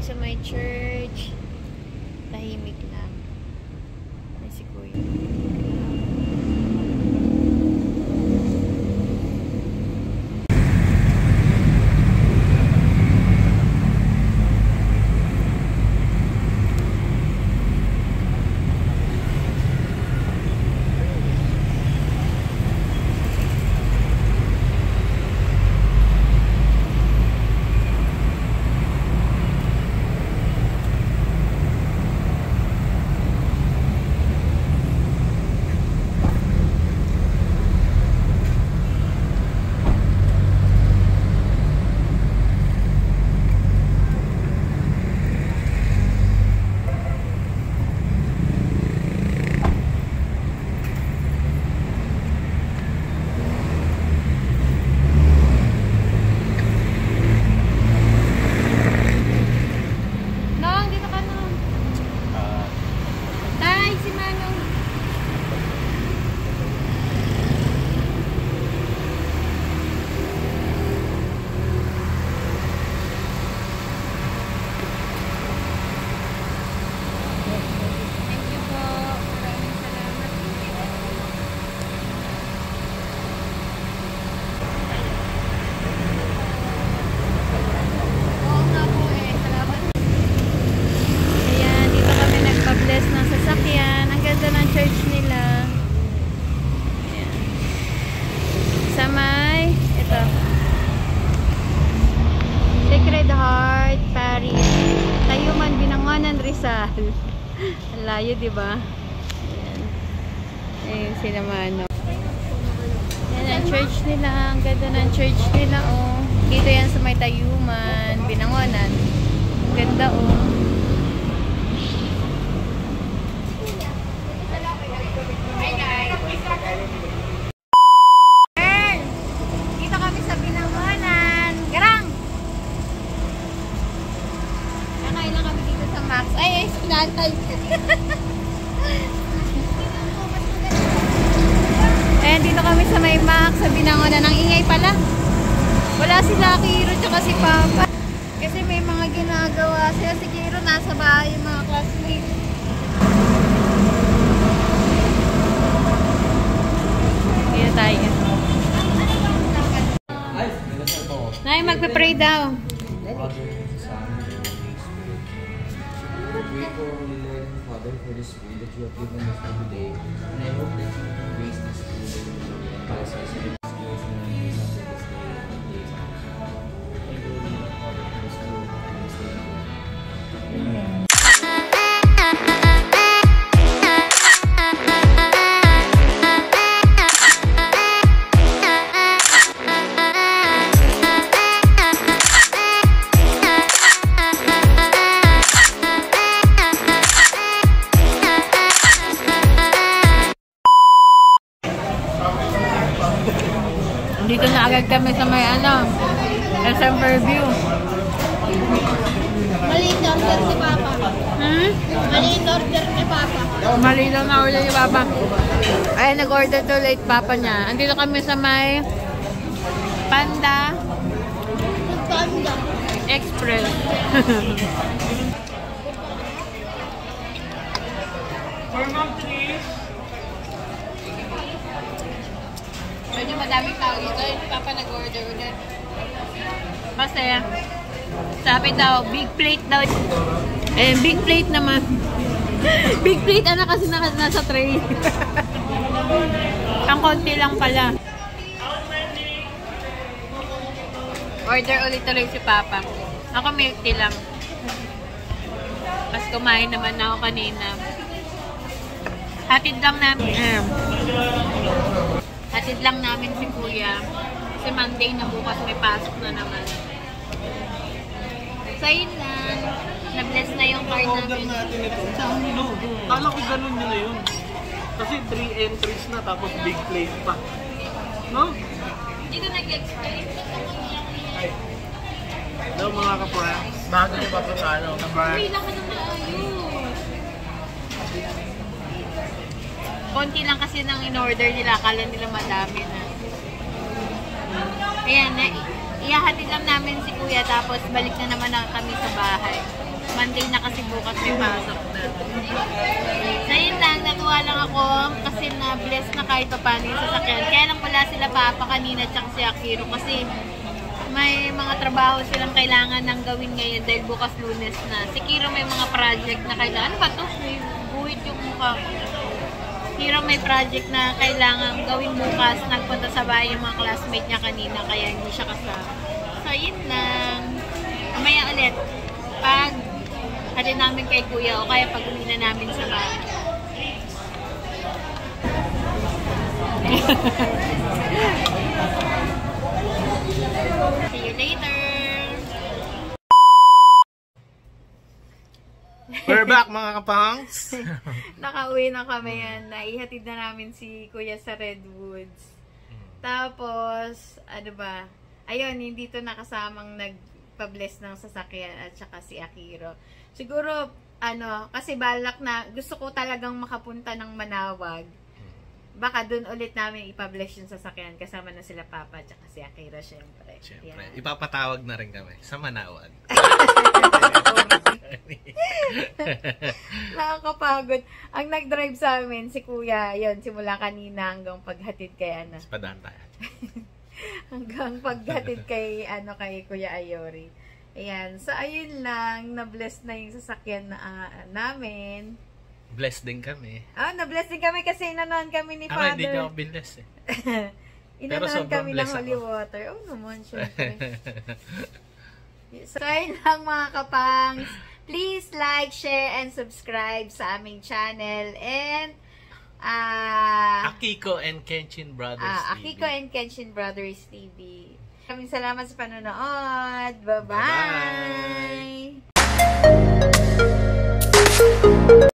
sa may church. Tahimik lang. Ay, si Kuya. Ang layo, diba? Ayan. Ayun sila Mano. Ayan ang church nila. Ang ganda ng church nila, oh. Dito yan sa may Tayuman, Binangonan. Ang ganda, oh. Dito kami sa Binangonan. Garang! Kakain lang kami dito sa Max. Ay, sinatay. Ayan, dito kami sa may Max, sa Binangonan. Ang ingay pala. Wala si Lucky Hero tsaka si Papa. Kasi may mga ginagawa sila. Si Kiro nasa bahay, yung mga classmates. Dito tayo. Nay, magpe-pray daw. Grateful, Holy Lord and Father, for this food that you have given us for today, and I hope that you will grace this food and bless us in its grace and grace after this day and days. Thank you, Lord, Father, for this food and this day. Amen. Dito na agad kami sa may SM Fairview. Maliit na order ni Papa. Maliit na order ni Papa. Mali lang na order ni Papa. Ay, nag-order to late Papa niya. Andito kami sa may Panda Express. Medyo madaming tao dito. Yung Papa nag-order ulit. Kasi, sabi daw, big plate daw. Eh, big plate naman. Big plate, kasi nasa tray. Ang konti lang pala. Order ulit tuloy si Papa. Ako milk tea lang. Mas kumain naman ako kanina. Hatid lang namin. Hatid lang namin si Kuya. Kasi Monday na bukas may pasok na naman. So yun lang. Na-bless na yung card namin. Kala ko ganun nyo na yun. Kasi 3 entries na tapos big plate pa. No? Hindi ko nag-explain. Daw mga kapra. Bago nyo pa sa ano? Hindi lang ka na maayos. Konti lang kasi nang in-order nila. Akala nila madami na. Ayan, iyahatid lang namin si Kuya tapos balik na naman kami sa bahay. Monday na kasi bukas may pasok na. So yun lang, natuwa lang ako kasi na-bless na kahit pa paano yung sasakyan. Kaya lang wala sila papa kanina tsaka si Akiro kasi may mga trabaho silang kailangan nang gawin ngayon dahil bukas Lunes na. Si Kiro may mga project na kailangan. Ano ba to? May buhit yung mukha ko. Kiro may project na kailangan gawin bukas. Nagpunta sa bahay yung mga classmate niya kanina kaya hindi siya kasama. So yun lang. Mamaya ulit. Pag hatid namin kay kuya o kaya pag uwi na namin sa bahay. See you later! We're back mga kapangs! Nakauwi na kami yan. Naihatid na namin si kuya sa Redwoods. Tapos, ano ba? Ayun, hindi to nakasamang nagpa-bless ng sasakyan at saka si Akiro. Siguro, ano, kasi balak na, gusto ko talagang makapunta ng Manawag. Baka dun ulit namin ipa-bless yung sasakyan. Kasama na sila Papa at saka si Akiro, syempre. Siyempre, Yan. ipapatawag na rin kami sa Manawag. Nakakapagod. Ang nag-drive sa amin, si Kuya, yun, simula kanina hanggang paghatid kay ano. Padahan tayo. Hanggang paghatid kay ano kay Kuya Ayori. Ayan. So ayun lang, na-bless na yung sasakyan na namin. Blessed din kami. Na-bless din kami kasi inanoan kami ni Ako Father. hindi niya ako binless eh. Inanoan sobrang kami ng bless ako. holy water. Oh naman, syempre. So ayun lang mga kapangs. Please like, share, and subscribe sa aming channel. And Akiko and Kenshin Brothers TV. Akiko and Kenshin Brothers TV. Maraming salamat sa panonood. Bye-bye! Bye-bye!